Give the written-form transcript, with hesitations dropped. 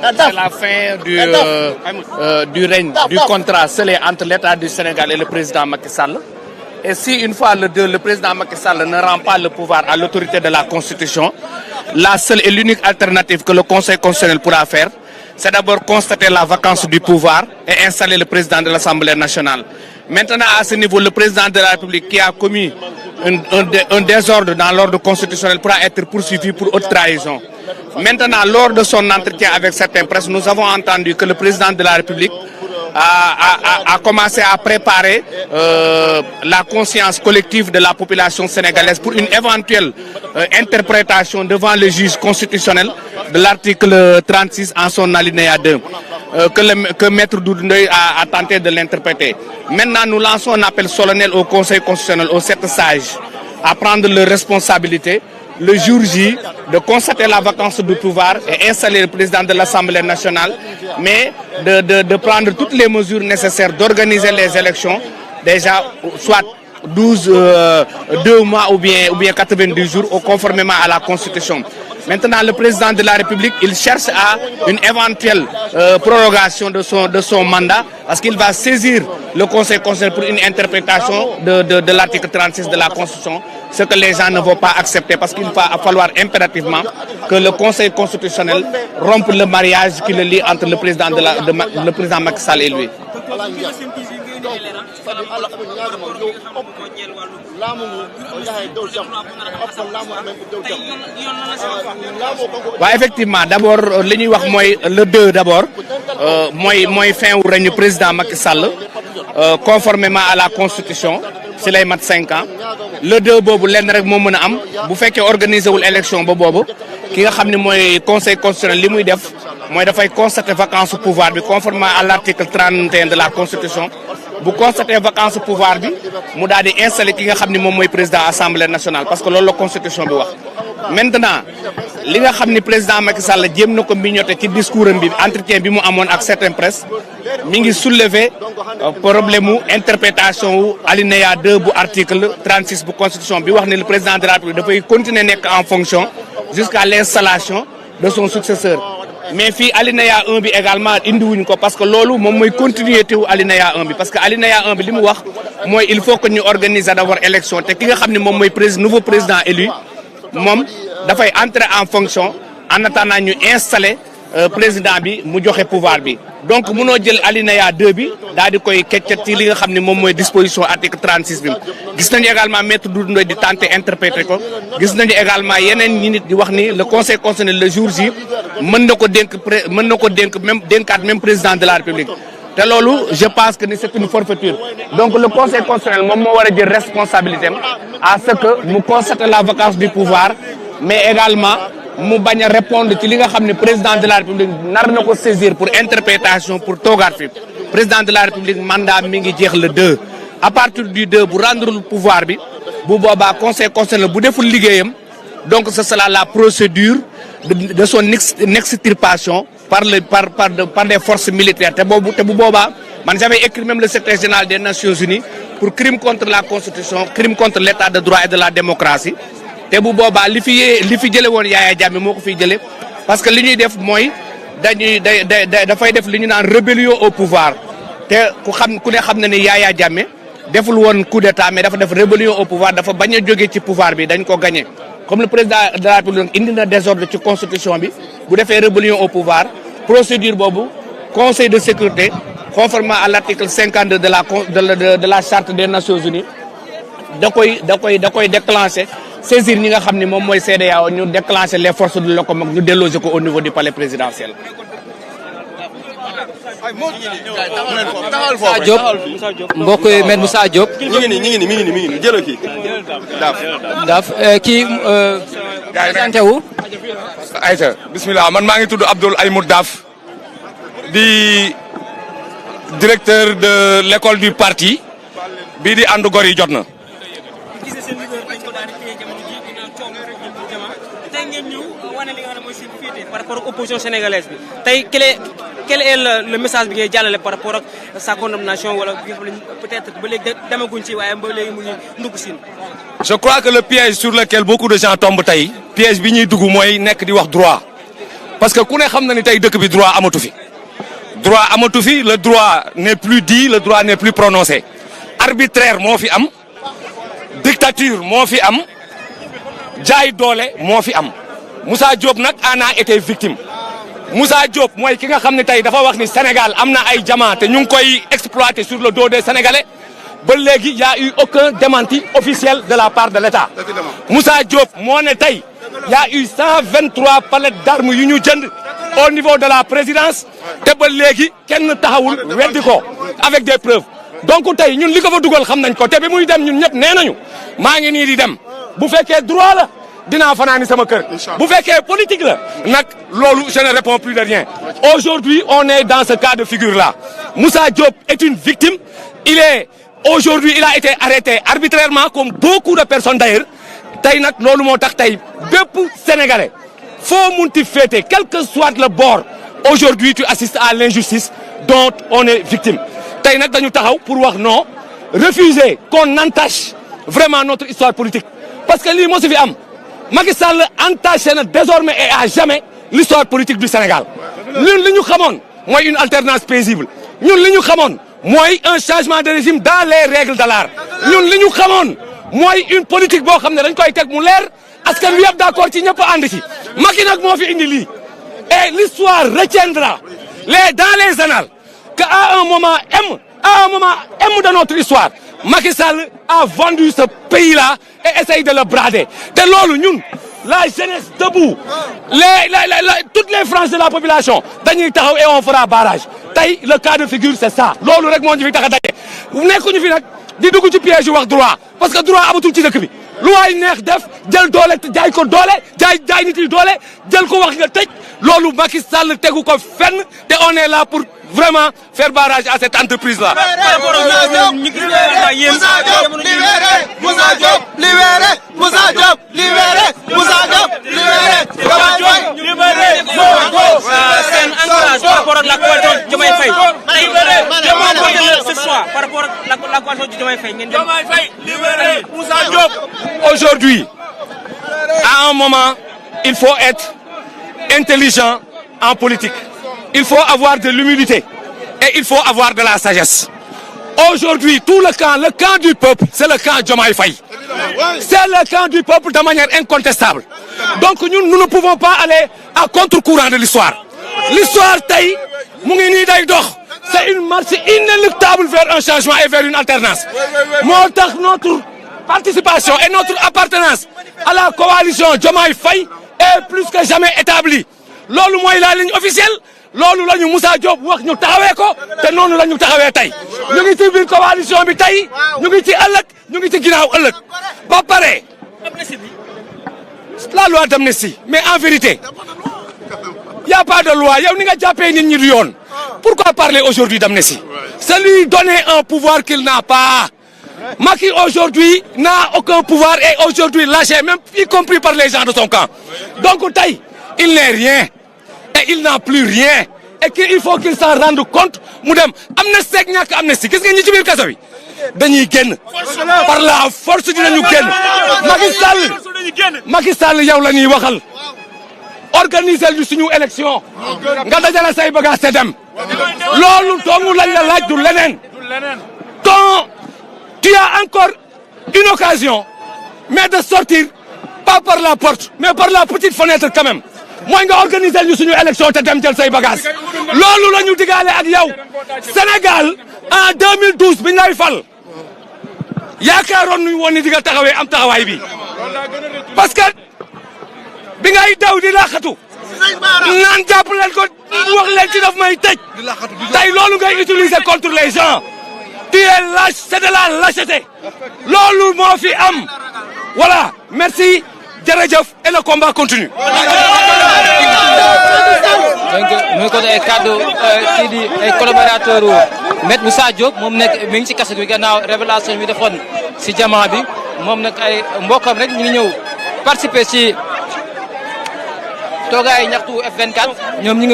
c'est la fin du règne, du contrat scellé entre l'État du Sénégal et le président Macky Sall. Et si une fois le président Macky Sall ne rend pas le pouvoir à l'autorité de la Constitution, la seule et l'unique alternative que le Conseil constitutionnel pourra faire, c'est d'abord constater la vacance du pouvoir et installer le président de l'Assemblée nationale. Maintenant, à ce niveau, le président de la République qui a commis un désordre dans l'ordre constitutionnel pourra être poursuivi pour haute trahison. Maintenant, lors de son entretien avec certaines presses, nous avons entendu que le président de la République a commencé à préparer la conscience collective de la population sénégalaise pour une éventuelle interprétation devant le juge constitutionnel de l'article 36 en son alinéa 2, que Maître Doudou Ndoye a tenté de l'interpréter. Maintenant, nous lançons un appel solennel au Conseil constitutionnel, aux 7 sages, à prendre leurs responsabilités le jour J, de constater la vacance du pouvoir et installer le président de l'Assemblée nationale, mais de prendre toutes les mesures nécessaires d'organiser les élections, déjà soit 2 mois ou bien 90 jours, conformément à la Constitution. Maintenant, le président de la République, il cherche à une éventuelle prorogation de son mandat, parce qu'il va saisir le Conseil constitutionnel pour une interprétation de l'article 36 de la Constitution, ce que les gens ne vont pas accepter, parce qu'il va falloir impérativement que le Conseil constitutionnel rompe le mariage qui le lie entre le président Macky Sall et lui. waaw effectivement d'abord li ñuy wax mooy le 2 d'abord mooy fin wu règne président Macky Sall conformément à la constitution si lay mat 5 ans le 2 boobu lenn rek moo mën a am bu fekkee organiser wul élection ba boobu ki nga xam ne mooy conseil constitutionnel li muy def mooy dafay constater vacance pouvoir bi conformément à l'article 31 de la constitution. bu constater vacance pouvoir bi mu daal di installer ki nga xam ne moom mooy président assemblée nationale parce que loolu la constitution bi wax. maintenant li nga xam ni président Macky Sall jéem na ko mignoter ci discours am bi entretien bi mu amoon ak certaines presse mi ngi soulever problème mu interprétation wu alinéa 2 bu article 36 bu constitution bi wax ne le président de la République dafay continuer nekk en fonction jusqu'à l'installation de son successeur. mais fii alinéa 1 bi également indiwuñ ko parce que loolu moom mooy continuité wu alinéa 1 bi parce que alinéa 1 bi li mu wax mooy il faut que ñu organiser d'abord élection te ki nga xam ne moom mooy nouveau président élu moom dafay entrer en fonction en attendant ñu installer président bi mu joxe pouvoir bi donc mënoo jël alinéa 2 bi daal di koy keccet ci li nga xam ne moom mooy disposition article 36 bi gis nañu également maître Doudou Ndoye di tenter interpréter ko gis nañu également yeneen ñi nit di wax ni le conseil constitutionnel le jour J mën na ko dénk même dénkaat même président de la République te loolu je pense que ni c'est une forfaiture donc le conseil constitutionnel moom moo war a jël responsabilité am à ce que mu constate la vacance du pouvoir mais également mu bañ a répondre ci li nga xam ne président de la République nar na ko saisir pour interprétation pour toogaat fi président de la République mandat mi ngi jeex le 2 à partir du 2 bu rendre le pouvoir bi bu boobaa conseil constitutionnel bu deful liggéeyam donc ce sera la procédure de son extirpation par des forces militaires te bu boobaa man j'avais écrit même le secrétaire général des Nations Unies pour crime contre la Constitution crime contre l'état de droit et de la démocratie te bu boobaa li fi jële woon Yaya Jammeh moo ko fiy jële parce que li ñuy def mooy dafay def li ñu naan rébellion au pouvoir te ku ne xam na ni Yaya Jammeh deful woon coup d'état mais dafa def rébellion au pouvoir dafa bañ a jógee ci pouvoir bi dañ ko gagné comme le président de la République indi na désordre ci constitution bi bu defee rébellion au pouvoir procédure boobu conseil de sécurité conformément à l'article 52 de la charte des Nations Unies da koy déclencher saisir ñi nga xam ni moom mooy CEDEAO ñu déclencher les forces de l'OCOM ñu déloger ko au niveau du palais présidentiel. Moussa Diop mbokk yi Me Moussa Diop. mi ngi nii jëlal kii. Daaf kii présenté wu. Aïcha bismillah man maa ngi tudd Abdoul Aymoud Daaf di directeur de l'école du parti bii di ànd gor yi jot na. par rapport ak opposition sénégalaise bi tey quel est le message bi ngay jàllale par rapport ak sa condamnation wala peut-être ba léegi demaguñ ci waaye ba léegi mu ngi ndugg siin. Je crois que le piège sur lequel beaucoup de gens tombent tey piège bi ñuy dugg mooy nekk di wax droit parce que ku ne xam na ni tey dëkk bi droit amatu fi le droit n'est plus dit, le droit n'est plus prononcé arbitraire moo fi am dictature moo fi am jaay doole moo fi am Moussa Diop nag en a été victime Moussa Diop mooy ki nga xam ne tey dafa wax ni Sénégal am na ay diamants te ñu ngi koy exploiter sur le dos des Sénégalais ba léegi y a eu aucun démenti officiel de la part de l'État Moussa Diop moo ne tey y a eu 123 palettes d'armes yu ñu jënd au niveau de la présidence te ba léegi kenn taxawul weddi ko avec des preuves donc tey ñun li ko fa dugal xam nañ ko te bi muy dem ñun ñëpp nee nañu maa ngi nii di dem bu fekkee droit la dinaa fanaani sama kër bu fekkee politique la nag loolu je ne réponds plus de rien aujourd'hui on est dans ce cas de figure là Moussa Diop est une victime aujourd'hui il a été arrêté arbitrairement comme beaucoup de personnes d'ailleurs tey nag loolu moo tax tey bépp sénégalais foo munti féete quel que soit le bord aujourd'hui tu assistes à l'injustice dont on est victime tey nag dañu taxaw pour wax non refuser qu'on entache vraiment notre histoire politique parce que lii moo si fi am Macky Sall entaché na désormais et à jamais l'histoire politique du Sénégal ñun li ñu xamoon mooy une alternance paisible ñun li ñu xamoon mooy un changement de régime dans les règles de l'art ñun li ñu xamoon mooy une politique boo xam ne dañ koy teg mu leer askan wi yëpp d'accord ci ñëpp ànd ci Macky nag moo fi indi lii et l'histoire retiendra dans les annales que à un moment M de notre histoire Macky Sall a vendu ce pays-là et essaye de le brader te loolu ñun la jeunesse debout toutes les franges de la population dañuy taxaw et on fera barrage tey le cas de figure c'est ça loolu rek moo ñu fi tax a daje nekkuñu fi nag di dugg ci piège yu wax droit parce que droit amatul ci dëkk bi lu waay neex def jël doole jaay ko doole jaay nit yi doole jël ko wax nga tëj loolu Macky Sall tegu ko fenn te on est là pour vraiment faire barrage à cette entreprise là. Moussa Diop libéré Moussa Diop libéré Moussa Diop libéré seen ancrage par rapport ak la coalition Diomaye Faye ce soir par rapport ak la coalition Diomaye Faye ngeen dem libéré Moussa Diop. Aujourd'hui à un moment il faut être intelligent en politique il faut avoir de l'humilité et il faut avoir de la sagesse. Aujourd'hui tout le camp du peuple c'est le camp Diomaye Faye c'est le camp du peuple de manière incontestable donc nous ne pouvons pas aller à contre-courant de l'histoire tey mu ngi nii day dox c'est une marche inéluctable vers un changement et vers une alternance moo tax notre participation et notre appartenance à la coalition Diomaye Faye est plus que jamais établie loolu mooy la ligne officielle loolu la ñu Moussa Diop wax ñu taxawee ko te noonu la ñu taxawee tey ñu ngi ci biir coalition bi tey ñu ngi ci ëllëg ñu ngi ci ginnaaw ëllëg ba pare la loi d'amnistie mais en vérité y a pas de loi yow ni nga jàppee nit ñi du yoon pourquoi parler aujourd'hui d'amnistie c'est lui donner un pouvoir qu'il n'a pas Macky aujourd'hui n'a aucun pouvoir et aujourd'hui lâché même y compris par les gens de son camp donc tey il n'est rien et il n'a plus rien et qu'il faut qu'il s'en rende compte mu dem amnistie ak ñàkk amnistie gis nga ñi ci biir kaso bi dañuy génn par la force dinañu génn Macky Sall yow la ñuy waxal organiser ñu suñu élection nga dajale say bagages te dem loolu doomu lañ la laaj du leneen tu as encore une occasion mais de sortir pas par la porte mais par la petite fenêtre quand même mooy nga organiser ñu suñu élection te dem jël say bagages loolu la ñu digaale ak yow Sénégal en 2012 bi ñu lay fal yaakaaroon nañu woon ni di nga taxawee am taxawaay bi parce que bi ngay daw di laaxatu naan jàpp leen ko wax leen ci daf may tëj tey loolu ngay utiliser contre les gens tu es lâche c'est de la lâcheté loolu moo fi am voilà merci jërëjëf et le combat continue. donc mu ngi ko ay kaddu kii di ay collaborateur Maître Moussa Diop moom nekk mi ngi ci kaso bi gannaaw révélation bi defoon si jamaa bi moom nag ay mbokkam rek ñu ngi ñëw participer ci toogaay ñaxtu F24 ñoom ñi ngi